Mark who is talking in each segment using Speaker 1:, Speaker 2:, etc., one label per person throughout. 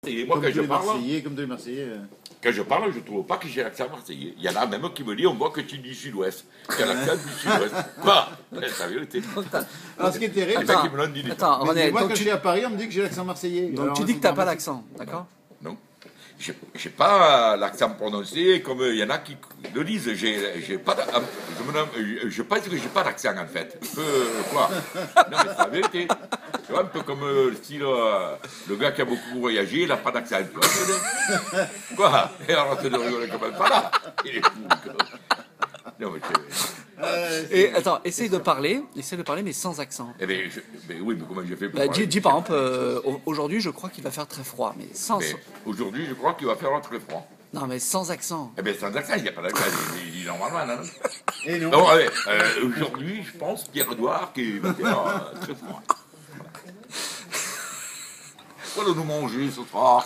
Speaker 1: Et moi,
Speaker 2: Comme
Speaker 1: quand
Speaker 2: tous
Speaker 1: je
Speaker 2: les
Speaker 1: parle,
Speaker 2: Marseillais, comme tous les Marseillais.
Speaker 1: quand je parle, je trouve pas que j'ai l'accent marseillais. Il y en a même qui me disent, on voit que tu dis sud-ouest. Tu as l'accent du sud-ouest. Quoi? C'est la vérité.
Speaker 2: Alors, ce qui est terrible,
Speaker 1: C'est ça qui me l'ont dit.
Speaker 3: Attends, René,
Speaker 2: moi,
Speaker 3: donc
Speaker 2: quand je
Speaker 3: tu,
Speaker 2: suis à Paris, on me dit que j'ai l'accent marseillais.
Speaker 3: donc
Speaker 2: Alors,
Speaker 3: tu dis
Speaker 2: c'est
Speaker 3: que t'as pas
Speaker 2: normal.
Speaker 3: l'accent, d'accord?
Speaker 1: Non. J'ai pas l'accent prononcé comme il y en a qui le disent. J'ai pas je pense que j'ai pas d'accent en fait. Un peu, quoi. Non, mais c'est la vérité. Tu vois, un peu comme le style, le gars qui a beaucoup voyagé, il n'a pas d'accent. Tu vois, quoi? Et alors, arrête de rigoler quand même pas là. Il est fou. Non, mais
Speaker 3: Et attends, essaye de parler, mais sans accent.
Speaker 1: eh bien, oui, mais comment je fais pour
Speaker 3: Bah,
Speaker 1: parler
Speaker 3: dis par exemple, aujourd'hui je crois qu'il va faire très froid, mais sans.
Speaker 1: Mais aujourd'hui, je crois qu'il va faire très froid.
Speaker 3: Non, mais sans accent.
Speaker 1: Eh bien, sans accent, il n'y a pas d'accent. Il est normalement, non?
Speaker 2: Et non.
Speaker 1: Non, allez, aujourd'hui, je pense Pierre-Edouard qui va faire très froid. Voilà, nous manger ce soir.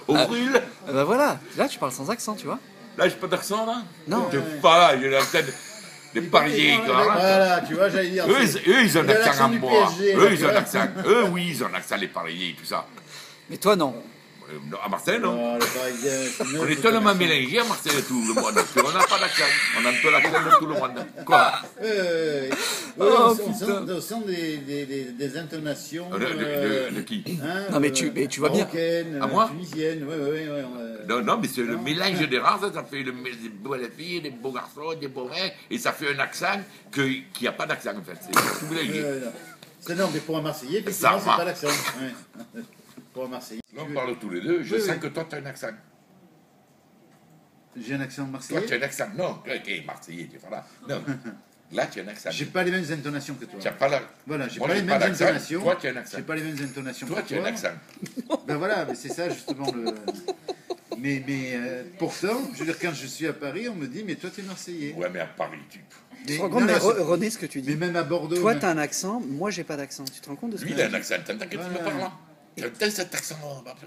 Speaker 1: Au brûle.
Speaker 3: Bah voilà, là tu parles sans accent, tu vois.
Speaker 1: Là, j'ai pas d'accent, là.
Speaker 3: Non.
Speaker 1: Je pas là, j'ai l'accent des pariers.
Speaker 2: Voilà, tu vois, j'allais dire.
Speaker 1: Eux, ils ont un
Speaker 2: Il a
Speaker 1: accent
Speaker 2: l'accent
Speaker 1: en
Speaker 2: du
Speaker 1: bois.
Speaker 2: PSG,
Speaker 1: Eux,
Speaker 2: là,
Speaker 1: ils
Speaker 2: tu
Speaker 1: ont un
Speaker 2: vois.
Speaker 1: accent. Eux, oui, ils ont un accent, les pariers, tout ça.
Speaker 3: Mais toi non.
Speaker 1: Non, à Marseille, non.
Speaker 2: Oh, le Parisien,
Speaker 1: On est tellement mélangés à Marseille, tout le monde. On n'a pas d'accent. On a un peu l'accent de tout le monde. Quoi?
Speaker 3: Oh,
Speaker 2: on sent des intonations.
Speaker 1: De qui?
Speaker 2: Hein,
Speaker 3: Non, mais tu vois bien.
Speaker 2: marocaines,
Speaker 1: À moi
Speaker 2: tunisiennes, ouais.
Speaker 1: Non, non, mais c'est le mélange des races, ça fait des belles filles, des beaux garçons, des beaux mecs, et ça fait un accent qui n'a pas d'accent en fait. C'est tout mélangé.
Speaker 2: C'est non, mais pour un Marseillais,
Speaker 1: Ça
Speaker 2: effectivement, c'est
Speaker 1: va.
Speaker 2: pas l'accent. Ouais. Pour un Marseillais.
Speaker 1: Là, on parle tous les deux, je
Speaker 2: Oui,
Speaker 1: sens
Speaker 2: oui.
Speaker 1: que toi, tu as un accent.
Speaker 2: J'ai un accent
Speaker 1: Toi,
Speaker 2: marseillais.
Speaker 1: tu as un accent. Non, ok, Marseillais, tu es là. Non, là, tu as un accent.
Speaker 2: J'ai pas les mêmes intonations que toi.
Speaker 1: Tu n'as pas la...
Speaker 2: Voilà, j'ai
Speaker 1: Moi,
Speaker 2: pas les mêmes
Speaker 1: d'accent.
Speaker 2: intonations.
Speaker 1: Toi, tu as un accent.
Speaker 2: J'ai pas les mêmes intonations
Speaker 1: Toi,
Speaker 2: que
Speaker 1: tu as un
Speaker 2: toi.
Speaker 1: accent.
Speaker 2: Ben voilà, mais c'est ça justement le. Mais pourtant, je veux dire, quand je suis à Paris, on me dit, mais toi, t'es Marseillais.
Speaker 1: Ouais, mais à Paris, tu...
Speaker 3: Tu te
Speaker 2: Mais,
Speaker 3: rends compte,
Speaker 2: non,
Speaker 3: mais
Speaker 2: non, c'est-
Speaker 3: René, ce que tu dis.
Speaker 2: mais même à Bordeaux.
Speaker 3: Toi
Speaker 2: même-
Speaker 3: t'as un accent, moi j'ai pas d'accent. Tu te rends compte de ce
Speaker 1: Lui,
Speaker 3: que
Speaker 1: il a
Speaker 3: je
Speaker 1: un
Speaker 3: dis?
Speaker 1: accent. T'entends que tu me parles là? T'as cet accent.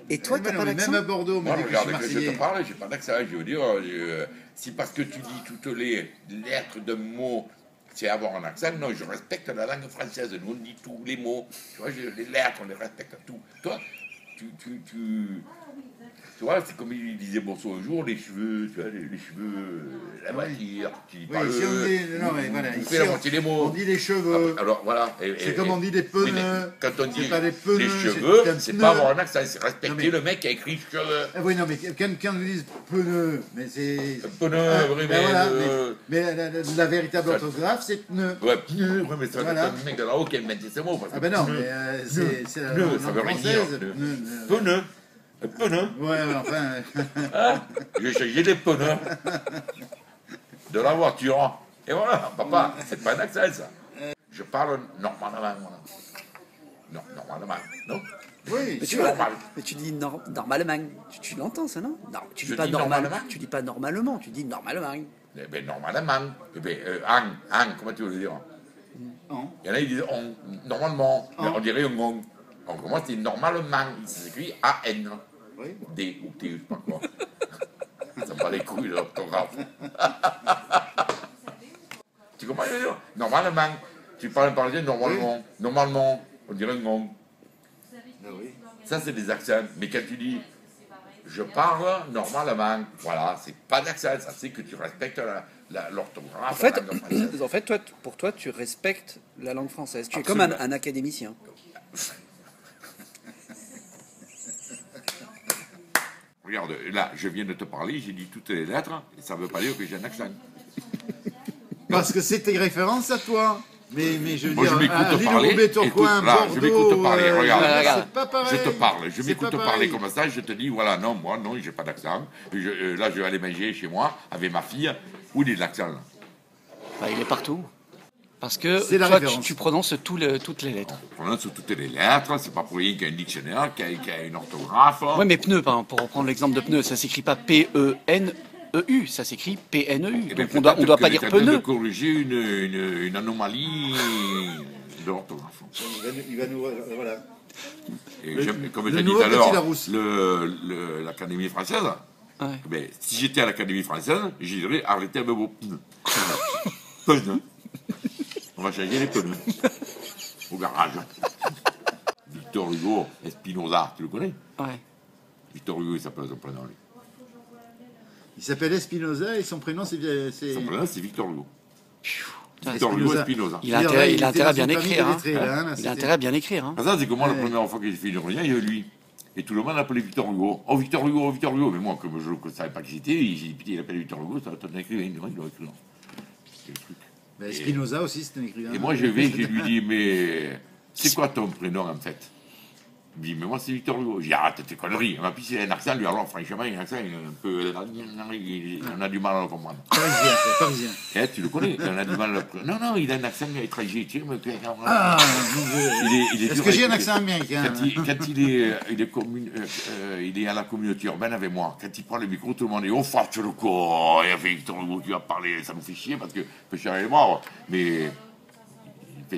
Speaker 3: Et toi
Speaker 2: Mais
Speaker 3: t'as
Speaker 2: non,
Speaker 3: pas
Speaker 2: mais
Speaker 3: d'accent?
Speaker 2: même à Bordeaux, on me
Speaker 1: Moi,
Speaker 2: dit que je
Speaker 1: regarde,
Speaker 2: suis
Speaker 1: que je
Speaker 2: Marseillais.
Speaker 1: te parle, j'ai pas d'accent. Je veux dire, si parce que tu dis toutes les lettres d'un mot, c'est avoir un accent, non, je respecte la langue française. Nous, on dit tous les mots. Tu vois, les lettres, on les respecte tout. Toi, tu vois, c'est comme il disait Bourseau un jour, les cheveux, tu vois, les cheveux, la voiture, tu dis
Speaker 2: Oui,
Speaker 1: pas
Speaker 2: ici, on dit. Non, mais voilà.
Speaker 1: vous
Speaker 2: Ici,
Speaker 1: faites la moitié des mots.
Speaker 2: on dit les cheveux.
Speaker 1: Alors voilà.
Speaker 2: C'est comme on dit des
Speaker 1: oui, mais
Speaker 2: pneus.
Speaker 1: quand on dit
Speaker 2: C'est pas des pneus,
Speaker 1: les
Speaker 2: c'est
Speaker 1: cheveux,
Speaker 2: un
Speaker 1: c'est
Speaker 2: pneu.
Speaker 1: pas avoir un accent, c'est
Speaker 2: Non,
Speaker 1: respecter
Speaker 2: mais-
Speaker 1: le mec qui a écrit cheveux.
Speaker 2: Ah oui, non, mais quand vous dites pneu, mais c'est.
Speaker 1: Pneu,
Speaker 2: Ah,
Speaker 1: oui,
Speaker 2: ben
Speaker 1: mais.
Speaker 2: voilà, mais la véritable
Speaker 1: Ça-
Speaker 2: orthographe, c'est pneu.
Speaker 1: Ouais, pneu, ouais, mais ça
Speaker 2: Voilà.
Speaker 1: un mec dans ok, mais c'est mot. Parce que
Speaker 2: Ah ben non,
Speaker 1: pneu,
Speaker 2: mais c'est la
Speaker 1: pneu,
Speaker 2: langue
Speaker 1: ça veut rien dire.
Speaker 2: française.
Speaker 1: Pneu. Pneu. Pneu.
Speaker 2: Ouais, enfin.
Speaker 1: Hein? J'ai changé les pneus de la voiture. Et voilà, papa, c'est pas un accent ça. Je parle normalement. Voilà. Non, normalement. Non?
Speaker 2: Oui,
Speaker 1: C'est normal.
Speaker 3: Mais tu dis normalement. Tu l'entends ça, non? Non, tu
Speaker 1: Je
Speaker 3: dis pas
Speaker 1: dis
Speaker 3: normalement.
Speaker 1: normalement.
Speaker 3: Tu dis pas normalement, tu dis normalement.
Speaker 1: Eh bien, normalement. Eh bien, comment tu veux le dire?
Speaker 2: non.
Speaker 1: Il y en a qui disent on, normalement, mais
Speaker 2: En.
Speaker 1: on dirait un on. Donc, moi, c'est normalement. Ça s'écrit A-N.
Speaker 2: Oui.
Speaker 1: D ou T, je sais pas quoi. Ça me bat les couilles, l'orthographe. Tu comprends ce que je veux dire? Normalement. Tu parles parisien normalement. Normalement. On dirait un on.
Speaker 2: Ah oui.
Speaker 1: Ça, c'est des accents. Mais quand tu dis je parle normalement, voilà, c'est pas d'accent. Ça, c'est que tu respectes l'orthographe.
Speaker 3: En fait,
Speaker 1: la langue française.
Speaker 3: en fait pour toi, tu respectes la langue française. Tu es comme
Speaker 1: Absolument.
Speaker 3: un académicien.
Speaker 1: Regarde, là, je viens de te parler, j'ai dit toutes les lettres, et ça ne veut pas dire que j'ai un accent.
Speaker 2: Parce que c'est tes références à toi. Mais je veux
Speaker 1: Moi,
Speaker 2: dire,
Speaker 1: je m'écoute
Speaker 2: Lille,
Speaker 1: parler.
Speaker 2: Roubaix,
Speaker 1: Écoute,
Speaker 2: Tourcoing,
Speaker 1: là,
Speaker 2: Bordeaux,
Speaker 1: je m'écoute parler. Regarde,
Speaker 3: regarde.
Speaker 2: c'est pas pareil.
Speaker 1: Je te parle, je
Speaker 2: C'est
Speaker 1: m'écoute
Speaker 2: pas
Speaker 1: parler
Speaker 2: pareil.
Speaker 1: comme ça, je te dis, voilà, non, moi, non, j'ai pas d'accent. Là, je vais aller manger chez moi avec ma fille. Où il est l'accent, là?
Speaker 3: Bah, il est partout. Parce que
Speaker 2: C'est la
Speaker 3: toi,
Speaker 2: référence.
Speaker 3: tu prononces toutes les lettres.
Speaker 1: On prononce toutes les lettres, c'est pas pour rien qu'il y a un dictionnaire, qu'il y a une orthographe.
Speaker 3: Ouais, mais pneu, par exemple, pour reprendre l'exemple de pneu, ça s'écrit pas P-E-N-E-U, ça s'écrit P-N-E-U.
Speaker 1: Eh bien,
Speaker 3: Donc on doit
Speaker 1: peut-être
Speaker 3: pas
Speaker 1: que
Speaker 3: dire
Speaker 1: tu es en train de
Speaker 3: pneu.
Speaker 1: corriger une anomalie de l'orthographe.
Speaker 2: Il va nous. Voilà.
Speaker 1: Et
Speaker 2: Le-
Speaker 1: comme
Speaker 2: le
Speaker 1: j'ai dit
Speaker 2: nouveau
Speaker 1: tout à
Speaker 2: Petit
Speaker 1: l'heure,
Speaker 2: Larousse.
Speaker 1: l'Académie française,
Speaker 3: Ouais.
Speaker 1: ben, si j'étais à l'Académie française, je dirais arrêtez avec vos pneus. Pneus. On va changer les pneus. Au garage. Victor Hugo, Espinoza, tu le connais?
Speaker 3: Ouais.
Speaker 1: Victor Hugo, il s'appelle son prénom, lui.
Speaker 2: Il s'appelle Espinoza et son prénom c'est.
Speaker 1: Son prénom, c'est Victor Hugo.
Speaker 3: Putain,
Speaker 1: Victor Hugo Espinoza.
Speaker 3: Il a intérêt, il a
Speaker 2: était
Speaker 3: intérêt à
Speaker 2: dans
Speaker 3: bien
Speaker 2: une famille
Speaker 3: écrire. Hein.
Speaker 2: d'illettrés, là, là,
Speaker 3: Il
Speaker 2: c'était-
Speaker 3: a intérêt à bien écrire. Hein.
Speaker 1: Ah, ça, c'est que moi, la
Speaker 2: Ouais.
Speaker 1: première fois que j'ai fait une réunion, il y avait lui. Et tout le monde l'appelait Victor Hugo. Oh, Victor Hugo, oh, Victor Hugo. Mais moi, comme je ne savais pas qui c'était, il appelait Victor Hugo, ça va être un écrivain. Il doit écrire. C'est le truc.
Speaker 2: Ben, Spinoza aussi, c'est un écrivain.
Speaker 1: Et moi, je lui dis, mais c'est quoi ton prénom, en fait? Il me dit, mais moi, c'est Victor Hugo. Je dis, arrête tes conneries. Ma fille, il a un accent, lui, alors, franchement, il a un accent, il est un peu. On a du mal à le comprendre.
Speaker 2: Parisien, c'est parisien.
Speaker 1: Eh, tu le connais, on a du mal à le comprendre. Non, non, il a un accent étranger, tu sais, mais.
Speaker 2: Ah, mon Dieu.
Speaker 1: Il est
Speaker 2: Est-ce
Speaker 1: dur
Speaker 2: que
Speaker 1: à
Speaker 2: j'ai un
Speaker 1: écouter.
Speaker 2: accent américain?
Speaker 1: Quand il est à la communauté urbaine avec moi, quand il prend le micro, tout le monde dit oh, fasse le corps, et avec Victor Hugo qui va parler, ça nous fait chier parce que Pécheur est mort, mais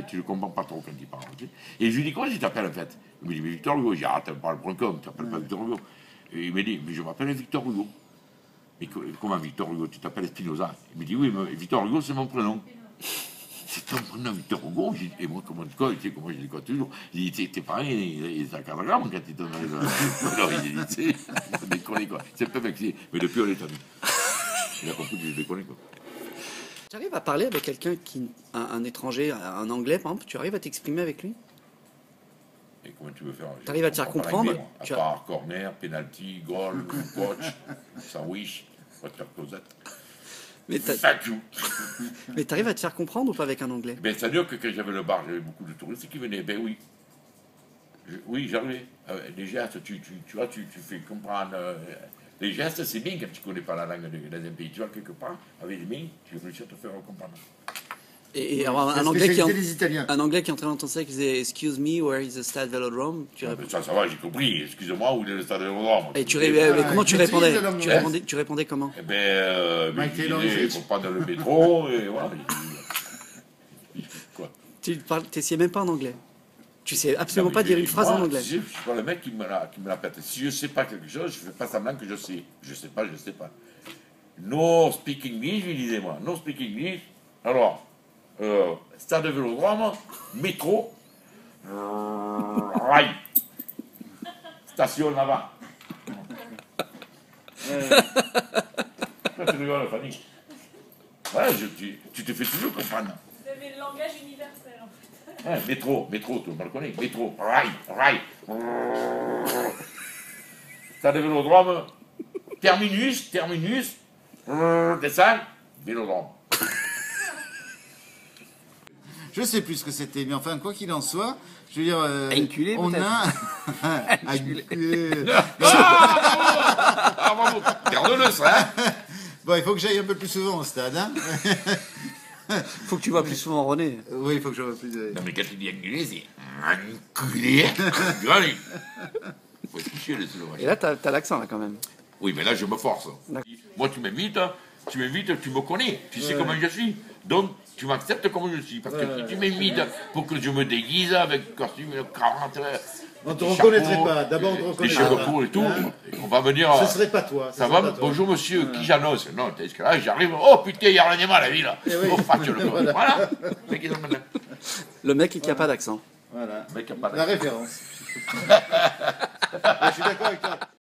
Speaker 1: tu le comprends pas trop quand il parle. Okay. Et je lui dis comment tu t'appelles en fait? Il me dit mais Victor Hugo. Je dis ah, tu parles pour un con, tu t'appelles pas Victor Hugo. Et il me dit mais je m'appelle Victor Hugo. Mais comment Victor Hugo? Tu t'appelles Spinoza? Il me dit oui, mais Victor Hugo c'est mon prénom. C'est ton prénom, Victor Hugo. Et moi, comment tu sais, comment je dis quoi toujours? Il dit, t'es pareil, il est à 4 grammes quand il donne les. Alors, il dit, tu sais, il déconne quoi. C'est pas vexé. Mais depuis, on est amis. Il a compris que je déconne quoi.
Speaker 3: Tu arrives à parler avec quelqu'un un étranger, un anglais par exemple, tu arrives à t'exprimer avec lui?
Speaker 1: Et comment tu veux faire?
Speaker 3: T'arrives à te faire comprendre?
Speaker 1: À part corner, penalty, goal, coach, sandwich, water closet.
Speaker 3: Mais t'arrives à te faire comprendre ou pas avec un anglais?
Speaker 1: Ben, c'est-à-dire que quand j'avais le bar, j'avais beaucoup de touristes qui venaient. Ben oui. Oui, j'arrivais. Les gestes, tu vois, tu fais comprendre. Les gestes, c'est bien quand tu ne connais pas la langue dans un pays. Tu vois, quelque part, avec les mains, tu réussis à te faire comprendre.
Speaker 3: Et avoir
Speaker 2: La
Speaker 3: un anglais
Speaker 2: spécialité des Italiens.
Speaker 3: un anglais qui entrait dans ton sac qui disait excuse me, where is the stade Vélodrome? Tu réponds.
Speaker 1: Ça va, j'ai compris. Excusez-moi, où est le stade de Vélodrome?
Speaker 3: Et comment tu répondais?
Speaker 2: utilise la langue
Speaker 3: Tu répondais comment?
Speaker 1: Eh ben,
Speaker 2: Mike
Speaker 1: il
Speaker 2: Taylor,
Speaker 1: disait, il faut prendre le métro, et voilà. Quoi?
Speaker 3: Tu t'essayais même pas en anglais. Tu sais absolument pas dire une phrase en anglais.
Speaker 1: Je suis pas le mec qui me la pète. Si je sais pas quelque chose, je fais pas semblant que je sais. Je sais pas, je sais pas. No speak English, il disait moi. No speak English. Alors, stade de Vélodrome, métro, rail, station là-bas. Toi, tu rigoles, Fanny. Ouais, tu te fais toujours comprendre.
Speaker 4: Vous avez le langage universel en fait.
Speaker 1: Ouais, métro, tout le monde le connaît. Métro, rail. Stade de Vélodrome, terminus, descend, Vélodrome.
Speaker 2: Je sais plus ce que c'était, mais enfin, quoi qu'il en soit, je veux dire,
Speaker 3: Inculé,
Speaker 2: on
Speaker 3: peut-être.
Speaker 2: a. Inculé.
Speaker 1: Ah, bravo, garde-le ça, hein.
Speaker 2: Bon, il faut que j'aille un peu plus souvent au stade, hein.
Speaker 3: Faut que tu vois plus souvent René.
Speaker 2: Oui, il faut que je vois plus de.
Speaker 1: Non, mais quand tu dis enculé, c'est enculé. Allez. Faut se ficher le slow.
Speaker 3: Et là, t'as l'accent là quand même.
Speaker 1: Oui, mais là, je me force.
Speaker 3: D'accord.
Speaker 1: Moi, tu m'invites, tu me connais, tu sais comment je suis. Donc, tu m'acceptes comme je suis. Parce que si tu m'invites pour que je me déguise avec costume, cravate,
Speaker 2: On te
Speaker 1: chapeau,
Speaker 2: reconnaîtrait pas. D'abord, on te
Speaker 1: les
Speaker 2: reconnaîtrait
Speaker 1: cheveux
Speaker 2: pas.
Speaker 1: courts et tout,
Speaker 2: Hein?
Speaker 1: on va me dire.
Speaker 2: Ce serait pas toi.
Speaker 1: Ça
Speaker 2: serait
Speaker 1: va,
Speaker 2: pas toi.
Speaker 1: bonjour monsieur, qui j'annonce? Non, t'es que là, j'arrive, oh putain, il y a rien de mal à la vie là.
Speaker 2: Eh oui.
Speaker 1: Oh, fuck, le
Speaker 2: Voilà.
Speaker 1: Voilà. C'est qui maintenant?
Speaker 3: Le mec qui a pas d'accent.
Speaker 2: Voilà.
Speaker 1: Le mec a pas
Speaker 2: La référence. Je suis d'accord avec toi.